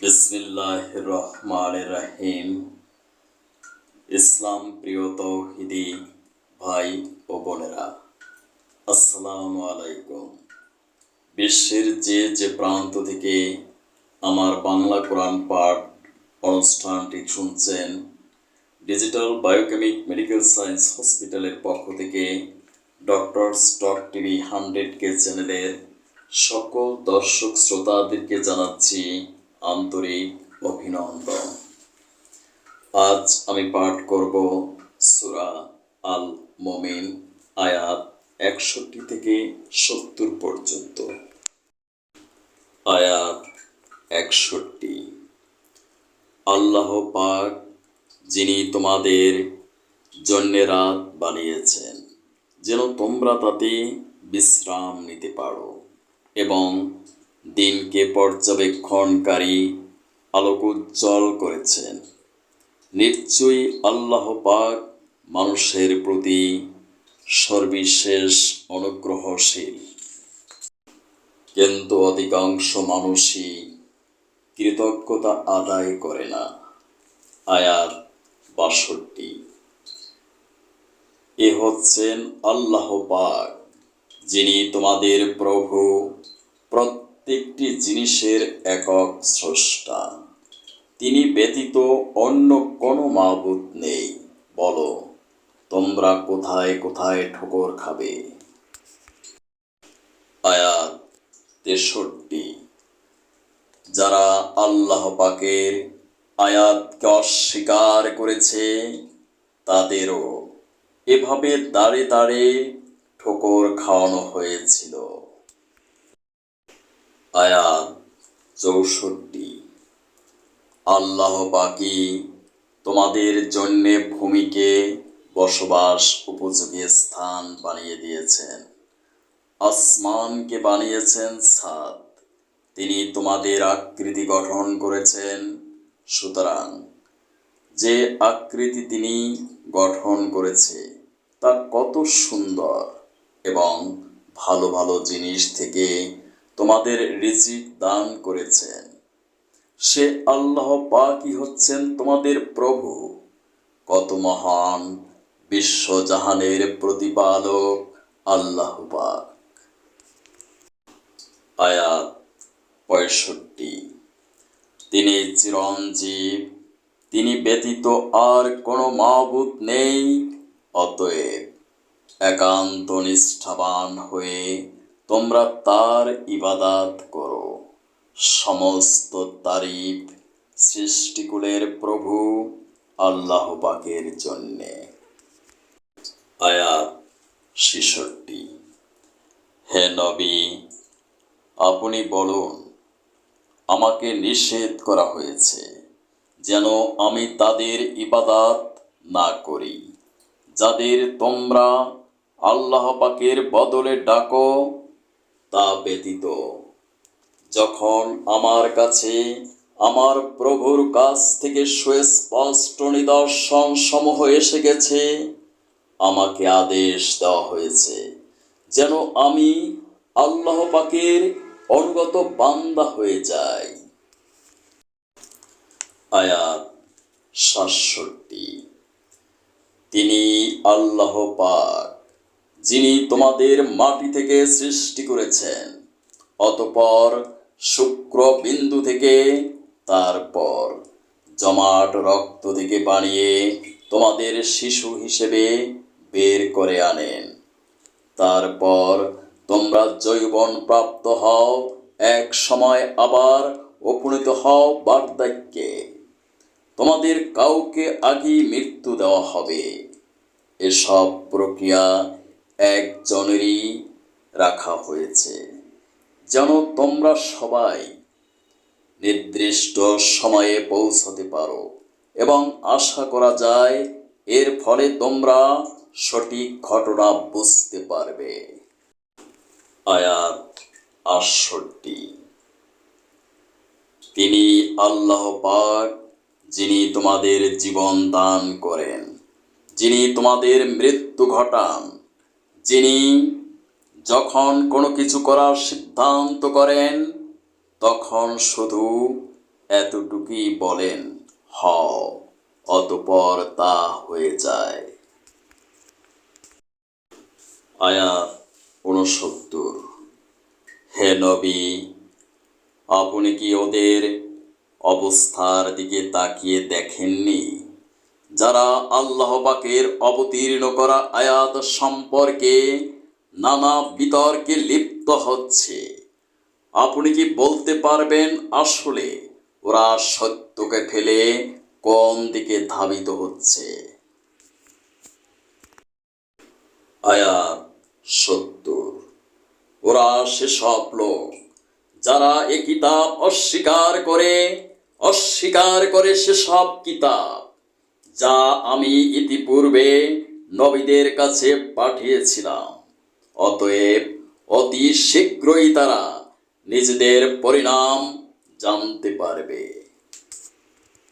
বিসমিল্লাহির রহমানির রহিম। ইসলাম প্রিয় তৌহিদি ভাই ও বোনেরা, আসসালামু আলাইকুম। বিশ্বের যে প্রান্ত থেকে আমার বাংলা কোরআন পাঠ অনুষ্ঠানটি শুনছেন, ডিজিটাল বায়োকেমিক মেডিকেল সায়েন্স হসপিটালের পক্ষ থেকে ডক্টরস টক টিভি 100K চ্যানেলের সকল দর্শক শ্রোতাদেরকে জানাচ্ছি আন্তরিক অভিনন্দন। আজ আমি পাঠ করব সূরা আল মুমিন, আয়াত 61 থেকে 70 পর্যন্ত। আয়াত 61। আল্লাহ পাক যিনি তোমাদের জন্য রাত বানিয়েছেন যেন তোমরা তাতে বিশ্রাম নিতে পারো, এবং দিনকে পর্যবেক্ষণকারী আলোকোজ্জ্বল করেছেন। নিশ্চয়ই আল্লাহ পাক মানুষের প্রতি সর্বশেষ অনুগ্রহশীল। কিন্তু অধিকাংশ মানুষই কৃতজ্ঞতা আদায় করে না। আয়াত 62। এ হচ্ছেন আল্লাহ পাক যিনি তোমাদের প্রভু, প্রত্যেকটি জিনিসের একক স্রষ্টা। তিনি ব্যতীত অন্য কোনো মাবুদ নেই। বলো, তোমরা কোথায় কোথায় ঠোকর খাবে? আয়াত 63। যারা আল্লাহ পাকের আয়াতকে অস্বীকার করেছে তাদেরও এভাবে দাঁড়ে দাঁড়ে ঠোকর খাওয়ানো হয়েছিল। আয়াত 64। আল্লাহ পাকই তোমাদের জন্য ভূমিকে বসবাস উপযোগী স্থান বানিয়ে দিয়েছেন, আসমানকে বানিয়েছেন ছাদ। তিনি তোমাদের আকৃতি গঠন করেছেন। সুতরাং যে আকৃতি তিনি গঠন করেছে তা কত সুন্দর, এবং ভালো ভালো জিনিস থেকে তোমাদের রিজিক দান করেছেন। সে আল্লাহ পাকই হচ্ছেন তোমাদের প্রভু। কত মহান বিশ্বজাহানের প্রতিপালক আল্লাহ পাক। আয়াত 65। তিনি চিরঞ্জীব, তিনি ব্যতীত আর কোনো মাবুদ নেই। অতএব একান্ত নিষ্ঠাবান হয়ে তোমরা তার ইবাদত করো। সমস্ত তারিফ সৃষ্টিকুলের প্রভু আল্লাহ পাকের জন্যে। আয়াত 66। হে নবী, আপনি বলুন, আমাকে নিষেধ করা হয়েছে যেন আমি তাদের ইবাদত না করি যাদের তোমরা আল্লাহ পাকের বদলে ডাকো। তা ব্যতীত যখন আমার কাছে আমার প্রভুর কাছ থেকে সুস্পষ্ট নিদর্শন সমূহ এসে গেছে, আমাকে আদেশ দেওয়া হয়েছে যেন আমি আল্লাহ পাকের অনুগত বান্দা হয়ে যাই। আয়াত 67। তিনি আল্লাহ পাক যিনি তোমাদের মাটি থেকে সৃষ্টি করেছেন, অতঃপর শুক্র বিন্দু থেকে, তারপর জমাট রক্ত থেকে বানিয়ে তোমাদের শিশু হিসেবে বের করে আনেন। তারপর তোমরা যৌবন প্রাপ্ত হও, এক সময় আবার উপনীত হও বার্ধক্যে। তোমাদের কাউকে আগেই মৃত্যু দেওয়া হবে। এসব প্রক্রিয়া একজনেরই রাখা হয়েছে যেন তোমরা সবাই নির্দিষ্ট সময়ে পৌঁছতে পারো, এবং আশা করা যায় এর ফলে তোমরা সঠিক ঘটনা বুঝতে পারবে। আয়াত 68। তিনি আল্লাহ পাক যিনি তোমাদের জীবন দান করেন, যিনি তোমাদের মৃত্যু ঘটান, যিনি যখন কোনো কিছু করার সিদ্ধান্ত করেন তখন শুধু এতটুকুই বলেন, হও, অতঃপর তা হয়ে যায়। আয়াত ৬৯। হে নবী, আপনি কি ওদের অবস্থার দিকে তাকিয়ে দেখেননি, যারা আল্লাহ পাকের অবতীর্ণ করা আয়াত সম্পর্কে নানা বিতর্কে লিপ্ত হচ্ছে? আপনি কি বলতে পারবেন আসলে ওরা সত্যকে ফেলে কোন দিকে ধাবিত হচ্ছে? আয়াত ৭০। ওরা সেসব লোক যারা এ কিতাব অস্বীকার করে সেসব কিতাব যা আমি ইতিপূর্বে নবীদের কাছে পাঠিয়েছিলাম। অতএব অতি শীঘ্রই তারা নিজেদের পরিণাম জানতে পারবে।